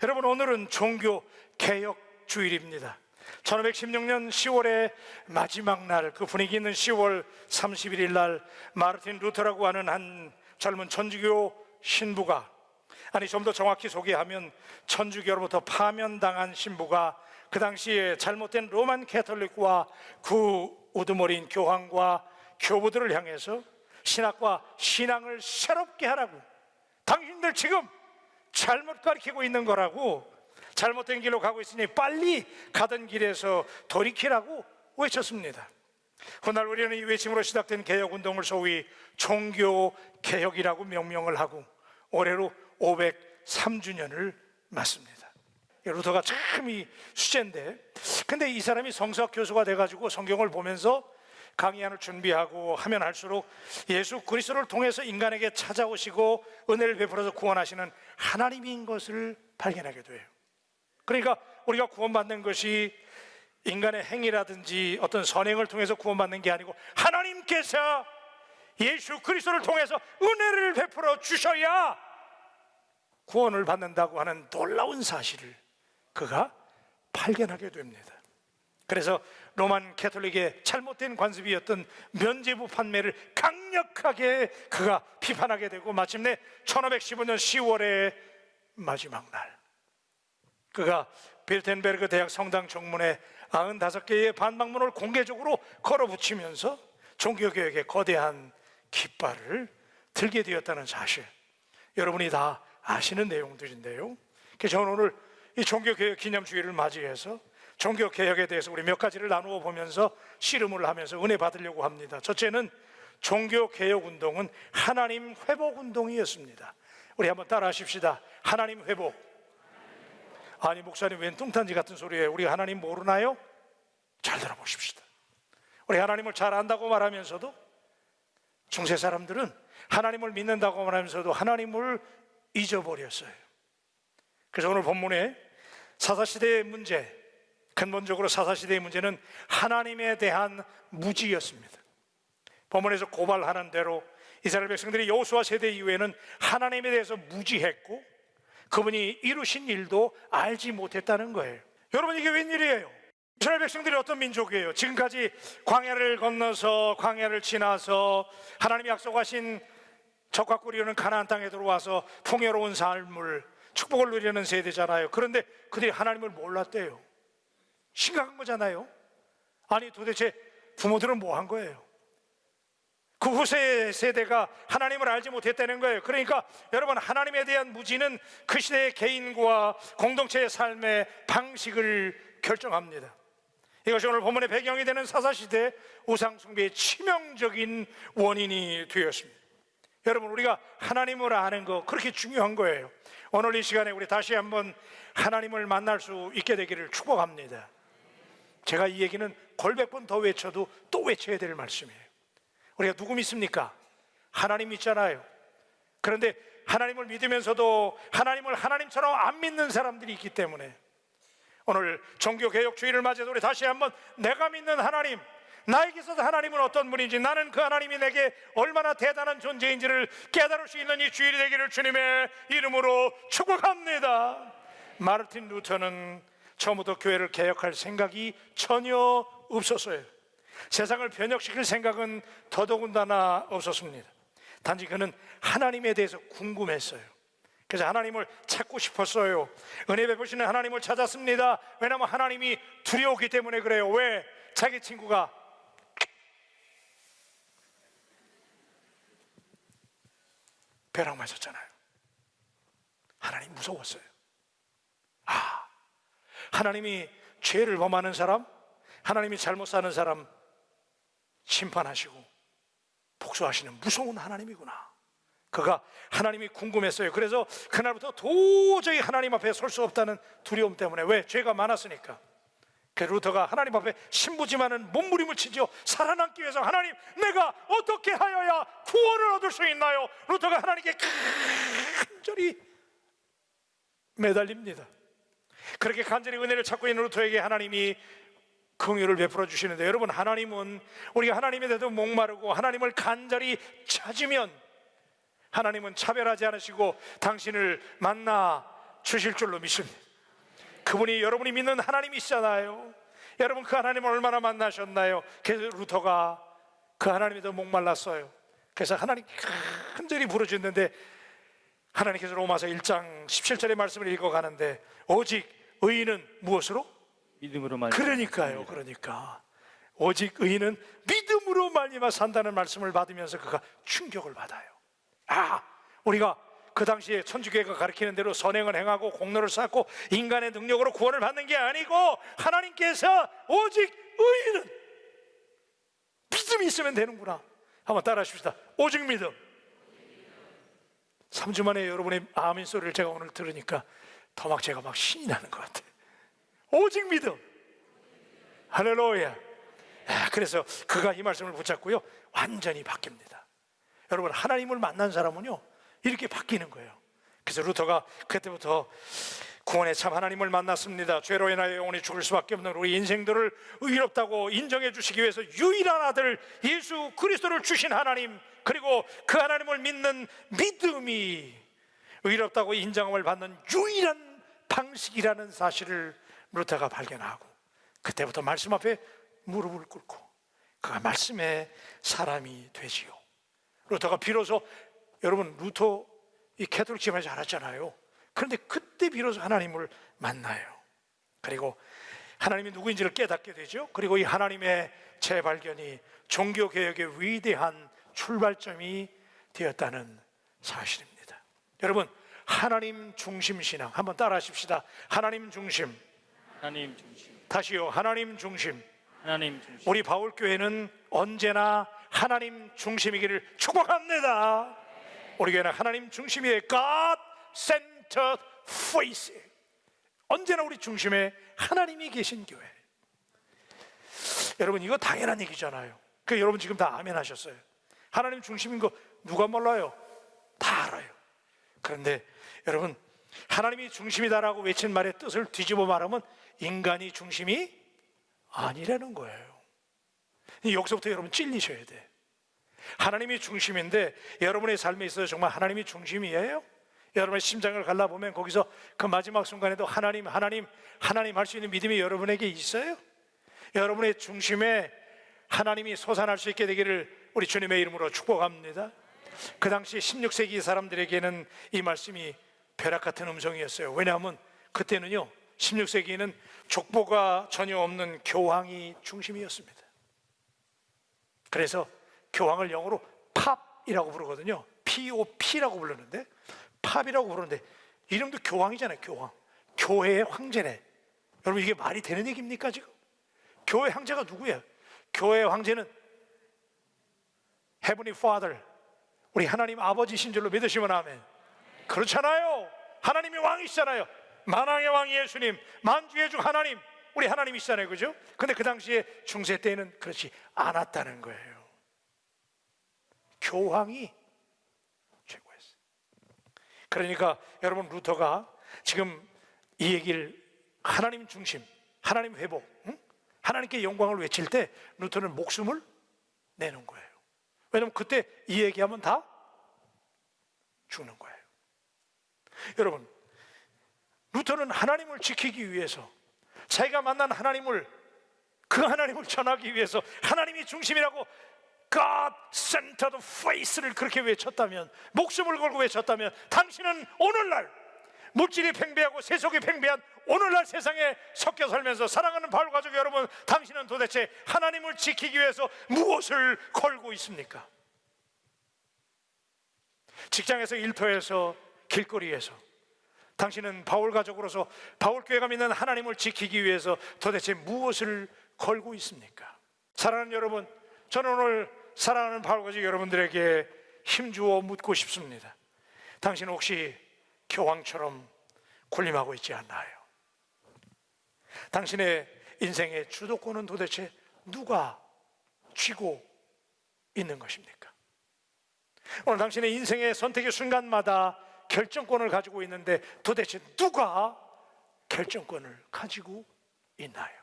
여러분, 오늘은 종교 개혁 주일입니다. 1516년 10월의 마지막 날, 그 분위기 있는 10월 31일 날 마르틴 루터라고 하는 한 젊은 천주교 신부가, 아니 좀 더 정확히 소개하면 천주교로부터 파면당한 신부가 그 당시에 잘못된 로만 캐톨릭과 그 우두머리인 교황과 교부들을 향해서 신학과 신앙을 새롭게 하라고, 당신들 지금 잘못 가르치고 있는 거라고, 잘못된 길로 가고 있으니 빨리 가던 길에서 돌이키라고 외쳤습니다. 훗날 우리는 이 외침으로 시작된 개혁운동을 소위 종교개혁이라고 명명을 하고 올해로 503주년을 맞습니다. 루터가 참 이 수제인데, 근데 이 사람이 성서학 교수가 돼가지고 성경을 보면서 강의안을 준비하고 하면 할수록 예수 그리스도를 통해서 인간에게 찾아오시고 은혜를 베풀어서 구원하시는 하나님인 것을 발견하게 돼요. 그러니까 우리가 구원받는 것이 인간의 행위라든지 어떤 선행을 통해서 구원받는 게 아니고 하나님께서 예수 그리스도를 통해서 은혜를 베풀어 주셔야 구원을 받는다고 하는 놀라운 사실을 그가 발견하게 됩니다. 그래서 로만 캐톨릭의 잘못된 관습이었던 면죄부 판매를 강력하게 그가 비판하게 되고, 마침내 1515년 10월의 마지막 날 그가 빌텐베르그 대학 성당 정문에 95개의 반박문을 공개적으로 걸어붙이면서 종교개혁의 거대한 깃발을 들게 되었다는 사실, 여러분이 다 아시는 내용들인데요. 그래서 저는 오늘 이 종교개혁 기념주의를 맞이해서 종교개혁에 대해서 우리 몇 가지를 나누어 보면서 씨름을 하면서 은혜 받으려고 합니다. 첫째는 종교개혁운동은 하나님 회복운동이었습니다. 우리 한번 따라 하십시다. 하나님 회복. 아니 목사님 웬 뚱딴지 같은 소리예요. 우리 하나님 모르나요? 잘 들어보십시다. 우리 하나님을 잘 안다고 말하면서도, 중세 사람들은 하나님을 믿는다고 말하면서도 하나님을 잊어버렸어요. 그래서 오늘 본문에 사사시대의 문제, 근본적으로 사사시대의 문제는 하나님에 대한 무지였습니다. 본문에서 고발하는 대로 이스라엘 백성들이 여호수아 세대 이후에는 하나님에 대해서 무지했고 그분이 이루신 일도 알지 못했다는 거예요. 여러분, 이게 웬일이에요? 이스라엘 백성들이 어떤 민족이에요? 지금까지 광야를 건너서 광야를 지나서 하나님이 약속하신 적과 꿀이 가나안 땅에 들어와서 풍요로운 삶을, 축복을 누리는 세대잖아요. 그런데 그들이 하나님을 몰랐대요. 심각한 거잖아요. 아니 도대체 부모들은 뭐 한 거예요? 그 후세 세대가 하나님을 알지 못했다는 거예요. 그러니까 여러분, 하나님에 대한 무지는 그 시대의 개인과 공동체의 삶의 방식을 결정합니다. 이것이 오늘 본문의 배경이 되는 사사시대 우상숭배의 치명적인 원인이 되었습니다. 여러분, 우리가 하나님을 아는 거 그렇게 중요한 거예요. 오늘 이 시간에 우리 다시 한번 하나님을 만날 수 있게 되기를 축복합니다. 제가 이 얘기는 골백번 더 외쳐도 또 외쳐야 될 말씀이에요. 우리가 누구 믿습니까? 하나님 믿잖아요. 그런데 하나님을 믿으면서도 하나님을 하나님처럼 안 믿는 사람들이 있기 때문에 오늘 종교개혁주의를 맞이해서 우리 다시 한번 내가 믿는 하나님, 나에게 있어서 하나님은 어떤 분인지, 나는 그 하나님이 내게 얼마나 대단한 존재인지를 깨달을 수 있는 이 주일이 되기를 주님의 이름으로 축복합니다. 마르틴 루터는 처음부터 교회를 개혁할 생각이 전혀 없었어요. 세상을 변혁시킬 생각은 더더군다나 없었습니다. 단지 그는 하나님에 대해서 궁금했어요. 그래서 하나님을 찾고 싶었어요. 은혜 베푸시는 하나님을 찾았습니다. 왜냐하면 하나님이 두려웠기 때문에 그래요. 왜? 자기 친구가 벼락 맞았잖아요. 하나님 무서웠어요. 하나님이 죄를 범하는 사람, 하나님이 잘못 사는 사람 심판하시고 복수하시는 무서운 하나님이구나. 그가 하나님이 궁금했어요. 그래서 그날부터 도저히 하나님 앞에 설 수 없다는 두려움 때문에, 왜? 죄가 많았으니까. 그 루터가 하나님 앞에 신부지만은 몸부림을 치죠. 살아남기 위해서 하나님, 내가 어떻게 하여야 구원을 얻을 수 있나요? 루터가 하나님께 간절히 매달립니다. 그렇게 간절히 은혜를 찾고 있는 루터에게 하나님이 긍휼을 베풀어 주시는데, 여러분, 하나님은 우리가 하나님에 대해서 목마르고 하나님을 간절히 찾으면 하나님은 차별하지 않으시고 당신을 만나 주실 줄로 믿습니다. 그분이 여러분이 믿는 하나님이시잖아요. 여러분 그 하나님을 얼마나 만나셨나요? 그래서 루터가 그 하나님에 더 목말랐어요. 그래서 하나님 간절히 부르짖는데 하나님께서 로마서 1장 17절의 말씀을 읽어가는데 오직 의인은 무엇으로? 믿음으로 말미암아. 그러니까 오직 의인은 믿음으로 말미암아 산다는 말씀을 받으면서 그가 충격을 받아요. 우리가 그 당시에 천주교회가 가르치는 대로 선행을 행하고 공로를 쌓고 인간의 능력으로 구원을 받는 게 아니고 하나님께서 오직 의인은 믿음이 있으면 되는구나. 한번 따라 하십시다. 오직 믿음. 3주 만에 여러분의 아멘 소리를 제가 오늘 들으니까 더 제가 신이 나는 것 같아요. 오직 믿음. 할렐루야. 그래서 그가 이 말씀을 붙잡고요 완전히 바뀝니다. 여러분 하나님을 만난 사람은요 이렇게 바뀌는 거예요. 그래서 루터가 그때부터 구원의 참 하나님을 만났습니다. 죄로 인하여 영원히 죽을 수밖에 없는 우리 인생들을 의롭다고 인정해 주시기 위해서 유일한 아들 예수 그리스도를 주신 하나님, 그리고 그 하나님을 믿는 믿음이 의롭다고 인정함을 받는 유일한 방식이라는 사실을 루터가 발견하고 그때부터 말씀 앞에 무릎을 꿇고 그가 말씀의 사람이 되지요. 루터가 비로소, 여러분 루터 이 캐톨릭 집안에 자랐잖아요. 그런데 그때 비로소 하나님을 만나요. 그리고 하나님이 누구인지를 깨닫게 되죠. 그리고 이 하나님의 재발견이 종교개혁의 위대한 출발점이 되었다는 사실입니다. 여러분 하나님 중심 신앙 한번 따라 하십시다. 하나님 중심. 하나님 중심. 다시요. 하나님 중심. 하나님 중심. 우리 바울교회는 언제나 하나님 중심이기를 축복합니다. 우리 교회는 하나님 중심의 God-centered faith, 언제나 우리 중심에 하나님이 계신 교회. 여러분 이거 당연한 얘기잖아요. 여러분 지금 다 아멘 하셨어요. 하나님 중심인 거 누가 몰라요? 다 알아요. 그런데 여러분 하나님이 중심이다라고 외친 말의 뜻을 뒤집어 말하면 인간이 중심이 아니라는 거예요. 여기서부터 여러분 찔리셔야 돼. 하나님이 중심인데 여러분의 삶에 있어서 정말 하나님이 중심이에요? 여러분의 심장을 갈라보면 거기서 그 마지막 순간에도 하나님 할 수 있는 믿음이 여러분에게 있어요? 여러분의 중심에 하나님이 솟아날 수 있게 되기를 우리 주님의 이름으로 축복합니다. 그 당시 16세기 사람들에게는 이 말씀이 벼락 같은 음성이었어요. 왜냐하면 그때는요 16세기에는 족보가 전혀 없는 교황이 중심이었습니다. 그래서 교황을 영어로 팝이라고 부르거든요. POP라고 부르는데, 팝이라고 부르는데 이름도 교황이잖아요. 교황. 교회의 황제네. 여러분 이게 말이 되는 얘기입니까 지금? 교회 황제가 누구예요? 교회의 황제는 Heavenly Father, 우리 하나님 아버지신 줄로 믿으시면 아멘. 그렇잖아요. 하나님이 왕이시잖아요. 만왕의 왕 예수님, 만주의 주 하나님, 우리 하나님이시잖아요. 그죠? 근데 그 당시에 중세 때에는 그렇지 않았다는 거예요. 교황이 최고였어요. 그러니까 여러분 루터가 지금 이 얘기를 하나님 중심, 하나님 회복, 하나님께 영광을 외칠 때 루터는 목숨을 내는 거예요. 왜냐하면 그때 이 얘기하면 다 죽는 거예요. 여러분 루터는 하나님을 지키기 위해서, 자기가 만난 하나님을, 그 하나님을 전하기 위해서 하나님이 중심이라고 God-centered faith를 그렇게 외쳤다면, 목숨을 걸고 외쳤다면, 당신은 오늘날 물질이 팽배하고 세속이 팽배한 오늘날 세상에 섞여 살면서 사랑하는 바울 가족 여러분, 당신은 도대체 하나님을 지키기 위해서 무엇을 걸고 있습니까? 직장에서, 일터에서, 길거리에서 당신은 바울 가족으로서 바울교회가 믿는 하나님을 지키기 위해서 도대체 무엇을 걸고 있습니까? 사랑하는 여러분, 저는 오늘 사랑하는 바울 가족 여러분들에게 힘주어 묻고 싶습니다. 당신은 혹시 교황처럼 군림하고 있지 않나요? 당신의 인생의 주도권은 도대체 누가 쥐고 있는 것입니까? 오늘 당신의 인생의 선택의 순간마다 결정권을 가지고 있는데 도대체 누가 결정권을 가지고 있나요?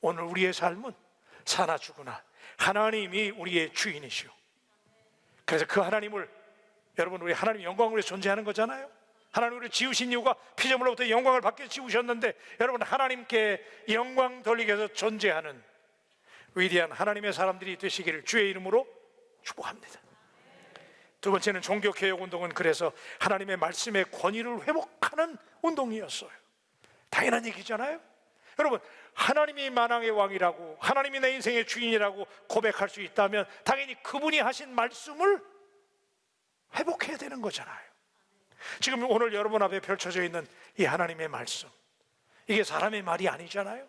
오늘 우리의 삶은 사나 죽으나 하나님이 우리의 주인이시오. 그래서 그 하나님을, 여러분 우리 하나님 영광을 위해 존재하는 거잖아요. 하나님을 지으신 이유가 피조물로부터 영광을 받게 지으셨는데, 여러분, 하나님께 영광 돌리기 위해서 존재하는 위대한 하나님의 사람들이 되시기를 주의 이름으로 축복합니다. 두 번째는 종교개혁운동은 그래서 하나님의 말씀의 권위를 회복하는 운동이었어요. 당연한 얘기잖아요. 여러분, 하나님이 만왕의 왕이라고, 하나님이 내 인생의 주인이라고 고백할 수 있다면 당연히 그분이 하신 말씀을 회복해야 되는 거잖아요. 지금 오늘 여러분 앞에 펼쳐져 있는 이 하나님의 말씀, 이게 사람의 말이 아니잖아요.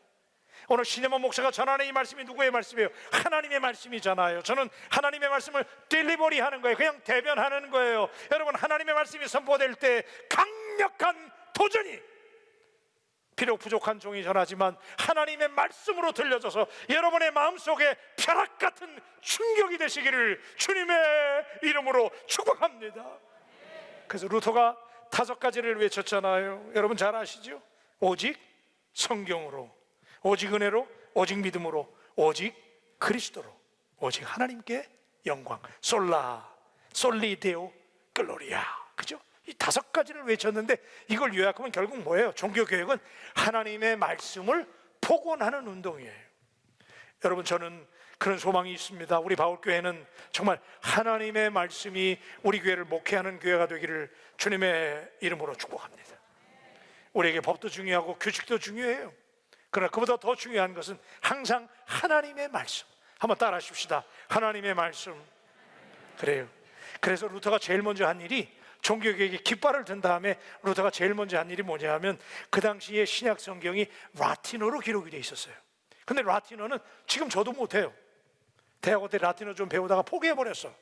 오늘 신혜만 목사가 전하는 이 말씀이 누구의 말씀이에요? 하나님의 말씀이잖아요. 저는 하나님의 말씀을 딜리버리 하는 거예요. 그냥 대변하는 거예요. 여러분, 하나님의 말씀이 선포될 때 강력한 도전이, 비록 부족한 종이 전하지만 하나님의 말씀으로 들려져서 여러분의 마음속에 벼락 같은 충격이 되시기를 주님의 이름으로 축복합니다. 그래서 루터가 5가지를 외쳤잖아요. 여러분 잘 아시죠? 오직 성경으로, 오직 은혜로, 오직 믿음으로, 오직 그리스도로, 오직 하나님께 영광. 솔라 솔리데오 글로리아. 그죠? 이 5가지를 외쳤는데 이걸 요약하면 결국 뭐예요? 종교개혁은 하나님의 말씀을 복원하는 운동이에요. 여러분, 저는 그런 소망이 있습니다. 우리 바울교회는 정말 하나님의 말씀이 우리 교회를 목회하는 교회가 되기를 주님의 이름으로 축복합니다. 우리에게 법도 중요하고 규칙도 중요해요. 그러나 그보다 더 중요한 것은 항상 하나님의 말씀. 한번 따라 하십시다. 하나님의 말씀. 그래요. 그래서 루터가 제일 먼저 한 일이, 종교개혁의 깃발을 든 다음에 루터가 제일 먼저 한 일이 뭐냐 하면, 그 당시에 신약 성경이 라틴어로 기록이 돼 있었어요. 근데 라틴어는 지금 저도 못해요. 대학원 때 라틴어 좀 배우다가 포기해버렸어.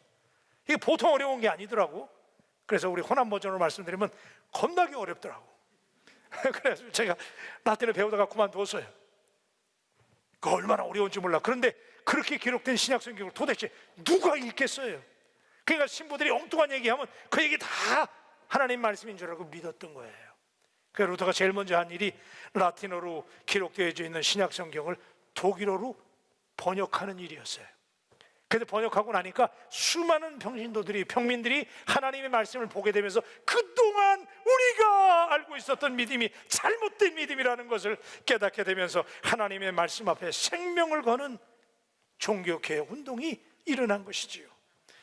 이게 보통 어려운 게 아니더라고. 그래서 우리 호남 버전으로 말씀드리면 겁나게 어렵더라고. 그래서 제가 라틴어 배우다가 그만뒀어요. 그 얼마나 어려운지 몰라. 그런데 그렇게 기록된 신약 성경을 도대체 누가 읽겠어요? 그러니까 신부들이 엉뚱한 얘기하면 그 얘기 다 하나님 말씀인 줄 알고 믿었던 거예요. 그래서 루터가 제일 먼저 한 일이 라틴어로 기록되어져 있는 신약 성경을 독일어로 번역하는 일이었어요. 그래서 번역하고 나니까 수많은 평민들이 하나님의 말씀을 보게 되면서 그동안 우리가 알고 있었던 믿음이 잘못된 믿음이라는 것을 깨닫게 되면서 하나님의 말씀 앞에 생명을 거는 종교개혁 운동이 일어난 것이지요.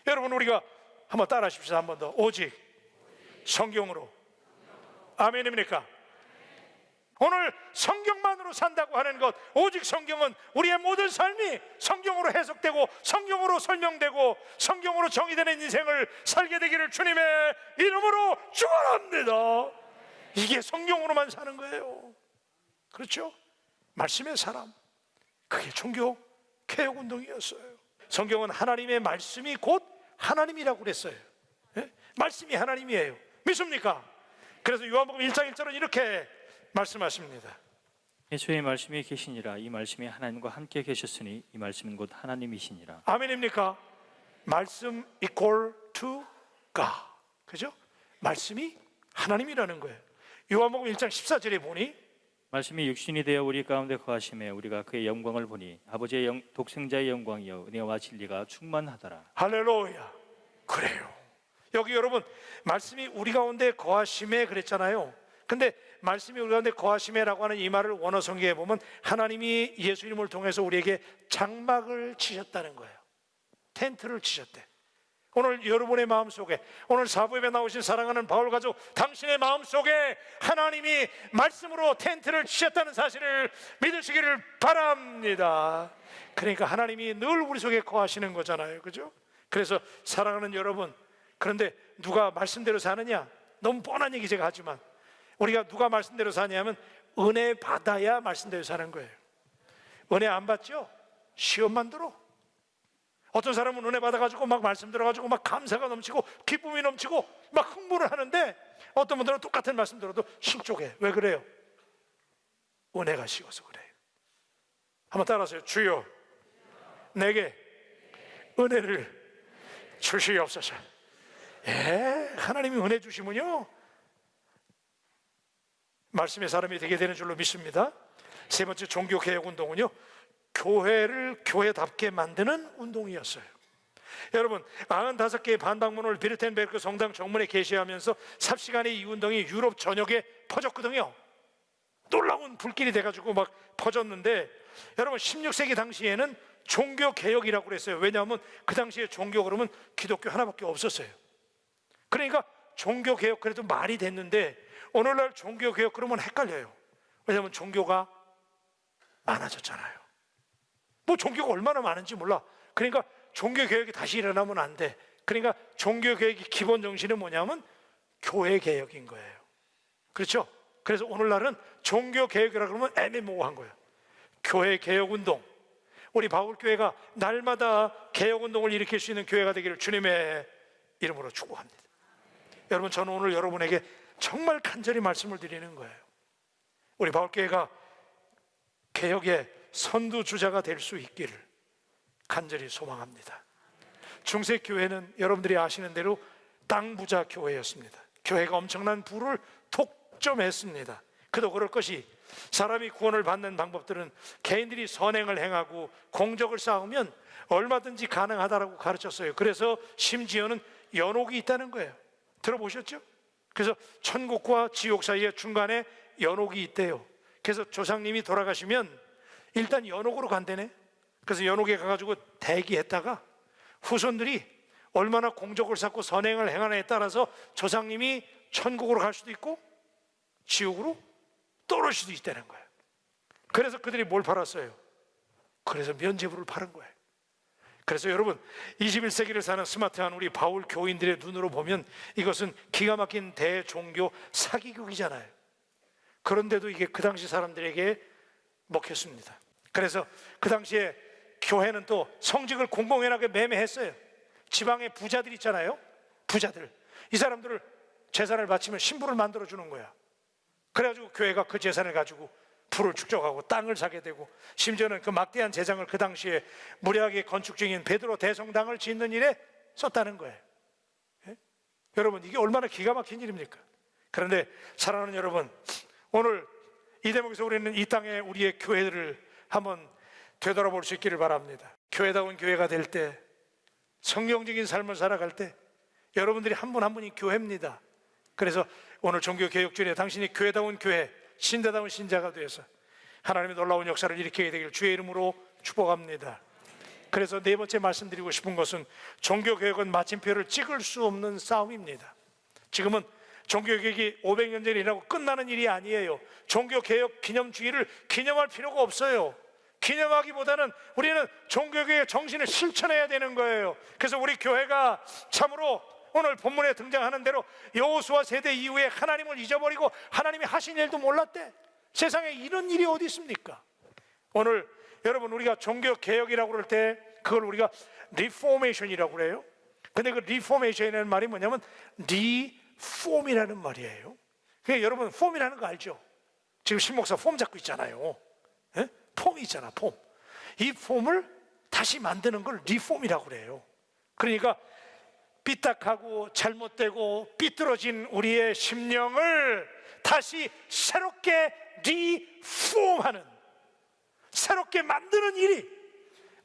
여러분, 우리가 한번 따라 하십시오. 한 번 더. 오직 성경으로. 아멘입니까? 오늘 성경만으로 산다고 하는 것, 오직 성경은 우리의 모든 삶이 성경으로 해석되고 성경으로 설명되고 성경으로 정의되는 인생을 살게 되기를 주님의 이름으로 축원합니다. 이게 성경으로만 사는 거예요. 그렇죠? 말씀의 사람, 그게 종교 개혁 운동이었어요. 성경은 하나님의 말씀이 곧 하나님이라고 그랬어요. 예? 말씀이 하나님이에요. 믿습니까? 그래서 요한복음 1장 1절은 이렇게 말씀하십니다. 예수의 말씀이 계시니라. 이 말씀이 하나님과 함께 계셨으니 이 말씀은 곧 하나님이시니라. 아멘입니까? 말씀 equal to God. 그죠? 말씀이 하나님이라는 거예요. 요한복음 1장 14절에 보니 말씀이 육신이 되어 우리 가운데 거하심에 우리가 그의 영광을 보니 아버지의 독생자의 영광이여 은혜와 진리가 충만하더라. 할렐루야. 그래요. 여기 여러분, 말씀이 우리 가운데 거하심에 그랬잖아요. 근데 말씀이 우리 가운데 거하심에라고 하는 이 말을 원어 성경에 보면 하나님이 예수님을 통해서 우리에게 장막을 치셨다는 거예요. 텐트를 치셨대. 오늘 여러분의 마음속에, 오늘 사부예배 나오신 사랑하는 바울 가족, 당신의 마음속에 하나님이 말씀으로 텐트를 치셨다는 사실을 믿으시기를 바랍니다. 그러니까 하나님이 늘 우리 속에 거하시는 거잖아요. 그죠? 그래서 사랑하는 여러분, 그런데 누가 말씀대로 사느냐? 너무 뻔한 얘기 제가 하지만 우리가 누가 말씀대로 사냐면 은혜 받아야 말씀대로 사는 거예요. 은혜 안 받죠? 시험만 들어. 어떤 사람은 은혜 받아가지고 막 말씀 들어가지고 막 감사가 넘치고 기쁨이 넘치고 막 흥분을 하는데, 어떤 분들은 똑같은 말씀 들어도 신쪽해. 왜 그래요? 은혜가 식어서 그래요. 한번 따라하세요. 주여, 내게 은혜를 주시옵소서. 하나님이 은혜 주시면요 말씀의 사람이 되게 되는 줄로 믿습니다. 세 번째 종교개혁 운동은요, 교회를 교회답게 만드는 운동이었어요. 여러분 95개의 반박문을 비르텐베르크 성당 정문에 게시하면서 삽시간에 이 운동이 유럽 전역에 퍼졌거든요. 놀라운 불길이 돼가지고 막 퍼졌는데, 여러분 16세기 당시에는 종교개혁이라고 그랬어요. 왜냐하면 그 당시에 종교 그러면 기독교 하나밖에 없었어요. 그러니까 종교개혁 그래도 말이 됐는데, 오늘날 종교개혁 그러면 헷갈려요. 왜냐하면 종교가 많아졌잖아요. 뭐 종교가 얼마나 많은지 몰라. 그러니까 종교개혁이 다시 일어나면 안 돼. 그러니까 종교개혁의 기본 정신은 뭐냐면 교회개혁인 거예요. 그렇죠? 그래서 오늘날은 종교개혁이라고 그러면 애매모호한 거예요. 교회개혁운동, 우리 바울교회가 날마다 개혁운동을 일으킬 수 있는 교회가 되기를 주님의 이름으로 축복합니다. 여러분, 저는 오늘 여러분에게 정말 간절히 말씀을 드리는 거예요. 우리 바울교회가 개혁의 선두주자가 될 수 있기를 간절히 소망합니다. 중세교회는 여러분들이 아시는 대로 땅 부자 교회였습니다. 교회가 엄청난 부를 독점했습니다. 그도 그럴 것이, 사람이 구원을 받는 방법들은 개인들이 선행을 행하고 공적을 쌓으면 얼마든지 가능하다라고 가르쳤어요. 그래서 심지어는 연옥이 있다는 거예요. 들어보셨죠? 그래서 천국과 지옥 사이에 중간에 연옥이 있대요. 그래서 조상님이 돌아가시면 일단 연옥으로 간대네. 그래서 연옥에 가가지고 대기했다가 후손들이 얼마나 공적을 쌓고 선행을 행하느냐에 따라서 조상님이 천국으로 갈 수도 있고 지옥으로 떨어질 수도 있다는 거예요. 그래서 그들이 뭘 팔았어요? 그래서 면죄부를 파는 거예요. 그래서 여러분, 21세기를 사는 스마트한 우리 바울 교인들의 눈으로 보면 이것은 기가 막힌 대종교 사기극이잖아요. 그런데도 이게 그 당시 사람들에게 먹혔습니다. 그래서 그 당시에 교회는 또 성직을 공공연하게 매매했어요. 지방의 부자들 있잖아요. 부자들, 이 사람들을 재산을 바치면 신부를 만들어 주는 거야. 그래가지고 교회가 그 재산을 가지고 부를 축적하고 땅을 사게 되고, 심지어는 그 막대한 재장을 그 당시에 무리하게 건축 중인 베드로 대성당을 짓는 일에 썼다는 거예요. 예? 여러분, 이게 얼마나 기가 막힌 일입니까? 그런데 사랑하는 여러분, 오늘 이 대목에서 우리는 이 땅에 우리의 교회들을 한번 되돌아볼 수 있기를 바랍니다. 교회다운 교회가 될 때, 성경적인 삶을 살아갈 때 여러분들이 한 분 한 분이 교회입니다. 그래서 오늘 종교개혁주일에 당신이 교회다운 교회, 신대다운 신자가 되어서 하나님의 놀라운 역사를 일으키게 되길 주의 이름으로 축복합니다. 그래서 네 번째 말씀드리고 싶은 것은, 종교개혁은 마침표를 찍을 수 없는 싸움입니다. 지금은 종교개혁이 500년 전에 일어나고 끝나는 일이 아니에요. 종교개혁 기념주의를 기념할 필요가 없어요. 기념하기보다는 우리는 종교개혁의 정신을 실천해야 되는 거예요. 그래서 우리 교회가 참으로 오늘 본문에 등장하는 대로 여호수아 세대 이후에 하나님을 잊어버리고 하나님이 하신 일도 몰랐대. 세상에 이런 일이 어디 있습니까? 오늘 여러분, 우리가 종교개혁이라고 그럴 때 그걸 우리가 리포메이션이라고 그래요. 근데 그 리포메이션이라는 말이 뭐냐면 리폼이라는 말이에요. 그러니까 여러분, 폼이라는 거 알죠? 지금 신목사 폼 잡고 있잖아요. 예? 폼이 있잖아, 폼. 이 폼을 다시 만드는 걸 리폼이라고 그래요. 그러니까 삐딱하고 잘못되고 삐뚤어진 우리의 심령을 다시 새롭게 리폼하는, 새롭게 만드는 일이,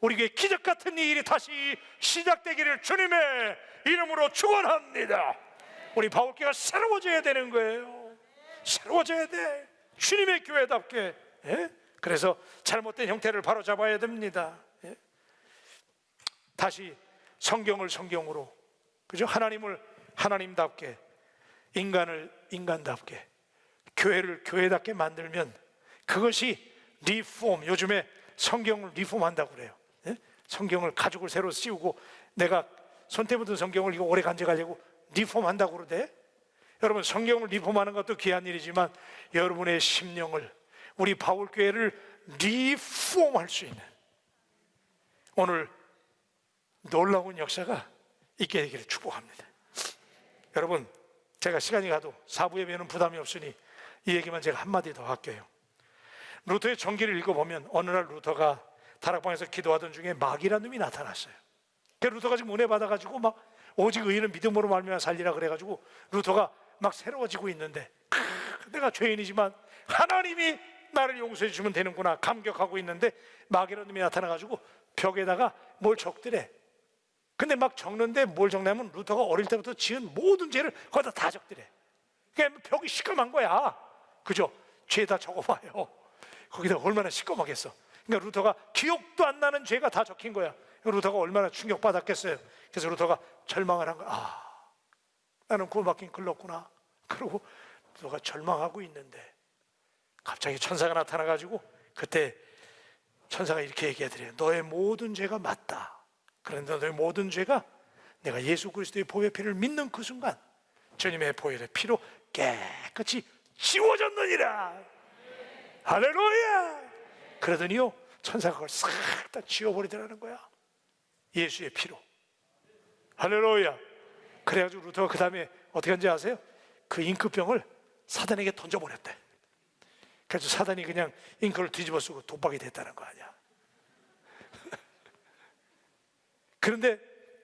우리에게 기적 같은 이 일이 다시 시작되기를 주님의 이름으로 축원합니다. 우리 바울교회가 새로워져야 되는 거예요. 새로워져야 돼, 주님의 교회답게. 예? 그래서 잘못된 형태를 바로잡아야 됩니다. 예? 다시 성경을 성경으로, 그죠? 하나님을 하나님답게, 인간을 인간답게, 교회를 교회답게 만들면 그것이 리폼, 요즘에 성경을 리폼한다고 그래요. 예? 성경을 가죽을 새로 씌우고 내가 손때 묻은 성경을 이거 오래 간직하려고 리폼한다고 그러대. 여러분, 성경을 리폼하는 것도 귀한 일이지만 여러분의 심령을, 우리 바울교회를 리폼할 수 있는 오늘 놀라운 역사가 있게 되기를 축복합니다. 여러분, 제가 시간이 가도 사부 예배는 부담이 없으니 이 얘기만 제가 한마디 더 할게요. 루터의 전기를 읽어보면 어느 날 루터가 다락방에서 기도하던 중에 마귀라는 놈이 나타났어요. 그 루터가 지금 은혜 받아가지고 막 오직 의인은 믿음으로 말미암아 살리라 그래가지고 루터가 막 새로워지고 있는데, 내가 죄인이지만 하나님이 나를 용서해 주면 되는구나 감격하고 있는데 마귀라는 놈이 나타나가지고 벽에다가 뭘 적더래. 근데 막 적는데 뭘 적냐면 루터가 어릴 때부터 지은 모든 죄를 거기다 다 적더래. 그러니까 벽이 시커먼 거야. 그죠? 죄 다 적어봐요. 거기다 얼마나 시커멓겠어. 그러니까 루터가 기억도 안 나는 죄가 다 적힌 거야. 루터가 얼마나 충격받았겠어요. 그래서 루터가 절망을 한 거야. 아, 나는 구원받긴 글렀구나. 그러고 루터가 절망하고 있는데 갑자기 천사가 나타나가지고, 그때 천사가 이렇게 얘기하더래요. 너의 모든 죄가 맞다. 그런데 너의 모든 죄가 내가 예수 그리스도의 보혈 피를 믿는 그 순간 주님의 보혈의 피로 깨끗이 지워졌느니라. 할렐루야. 그러더니요, 천사가 그걸 싹 다 지워버리더라는 거야. 예수의 피로. 할렐루야. 그래가지고 루터가 그 다음에 어떻게 한지 아세요? 그 잉크병을 사단에게 던져버렸대. 그래서 사단이 그냥 잉크를 뒤집어 쓰고 독박이 됐다는 거 아니야. 그런데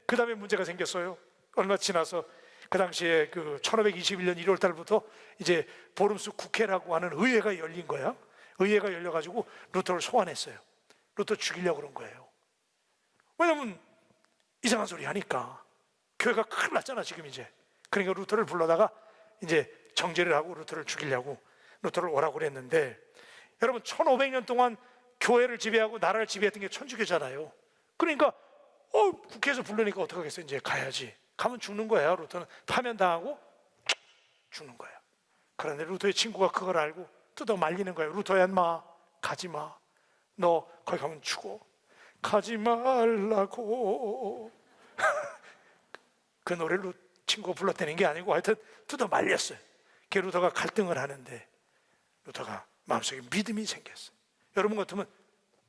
그 다음에 문제가 생겼어요. 얼마 지나서 그 당시에 그 1521년 1월 달부터 이제 보름스 국회라고 하는 의회가 열린 거야. 의회가 열려가지고 루터를 소환했어요. 루터 죽이려고 그런 거예요. 왜냐면 이상한 소리 하니까 교회가 큰일 났잖아 지금 이제. 그러니까 루터를 불러다가 이제 정죄를 하고 루터를 죽이려고 루터를 오라고 그랬는데, 여러분 1500년 동안 교회를 지배하고 나라를 지배했던 게 천주교잖아요. 그러니까 국회에서 부르니까 어떡하겠어요. 이제 가야지. 가면 죽는 거예요. 루터는 파면당하고 죽는 거예요. 그런데 루터의 친구가 그걸 알고 뜯어 말리는 거예요. 루터야 인마 가지 마. 너 거기 가면 죽어. 가지 말라고. 그 노래를 친구가 불렀다는 게 아니고 하여튼 뜯어 말렸어요. 그 루터가 갈등을 하는데 루터가 마음속에 믿음이 생겼어요. 여러분 같으면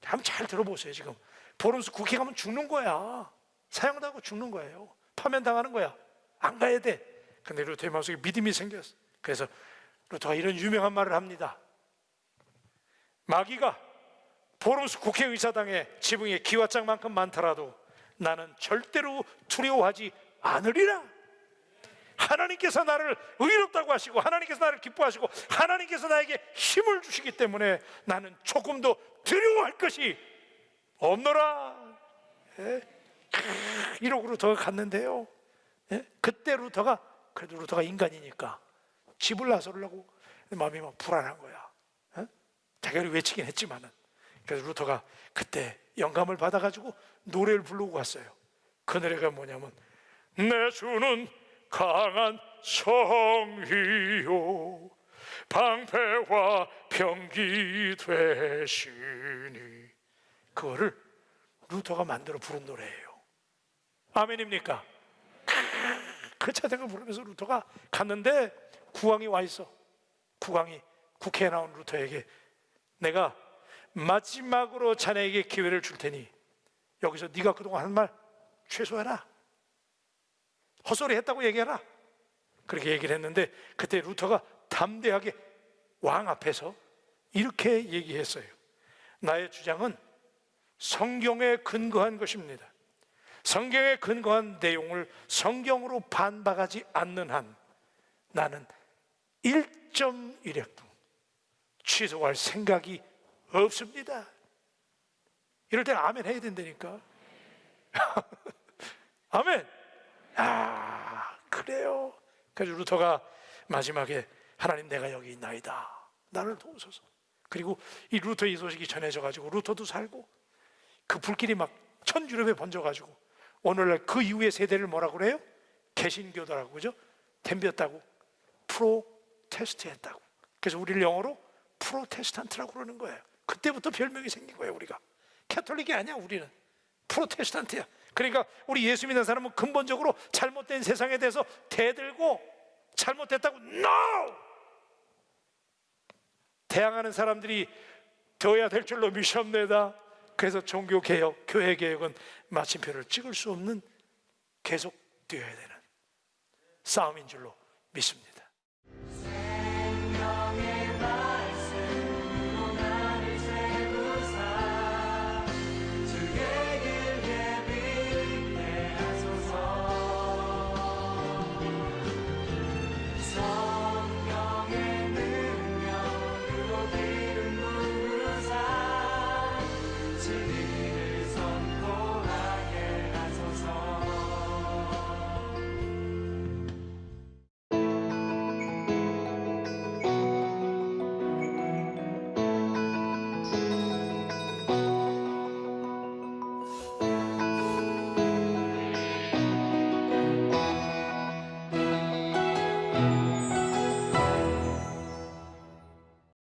한번 잘 들어보세요. 지금 보름스 국회 가면 죽는 거야. 사형당하고 죽는 거예요. 파면당하는 거야. 안 가야 돼. 근데 루터의 마음속에 믿음이 생겼어. 그래서 루터가 이런 유명한 말을 합니다. 마귀가 보름스 국회의사당의 지붕에 기와장만큼 많더라도 나는 절대로 두려워하지 않으리라. 하나님께서 나를 의롭다고 하시고 하나님께서 나를 기뻐하시고 하나님께서 나에게 힘을 주시기 때문에 나는 조금도 두려워할 것이 없노라. 이러고 루터가 갔는데요, 그때 루터가, 그래도 루터가 인간이니까 집을 나서려고 마음이 막 불안한 거야. 자기를 외치긴 했지만은. 그래서 루터가 그때 영감을 받아가지고 노래를 부르고 갔어요. 그 노래가 뭐냐면, 내 주는 강한 성이요 방패와 병기 되시니. 그거를 루터가 만들어 부른 노래예요. 아멘입니까? 그 찬양을 부르면서 루터가 갔는데 국왕이 와 있어. 국왕이 국회에 나온 루터에게 내가 마지막으로 자네에게 기회를 줄 테니 여기서 네가 그동안 한 말 취소해라. 헛소리 했다고 얘기해라. 그렇게 얘기를 했는데 그때 루터가 담대하게 왕 앞에서 이렇게 얘기했어요. 나의 주장은 성경에 근거한 것입니다. 성경에 근거한 내용을 성경으로 반박하지 않는 한 나는 1.1획도 취소할 생각이 없습니다. 이럴 때는 아멘 해야 된다니까. 아멘. 아, 그래요. 그래서 루터가 마지막에 하나님 내가 여기 있나이다. 나를 도우소서. 그리고 이 루터 이 소식이 전해져가지고 루터도 살고 그 불길이 막 천주럽에 번져가지고 오늘날 그 이후의 세대를 뭐라고 그래요? 개신교도라고, 그죠? 덤볐다고, 프로테스트했다고. 그래서 우리를 영어로 프로테스탄트라고 그러는 거예요. 그때부터 별명이 생긴 거예요. 우리가 캐톨릭이 아니야. 우리는 프로테스탄트야. 그러니까 우리 예수 믿는 사람은 근본적으로 잘못된 세상에 대해서 대들고 잘못됐다고 NO! 대항하는 사람들이 되어야 될 줄로 미션내다. 그래서 종교개혁, 교회개혁은 마침표를 찍을 수 없는 계속 되어야 되는 싸움인 줄로 믿습니다.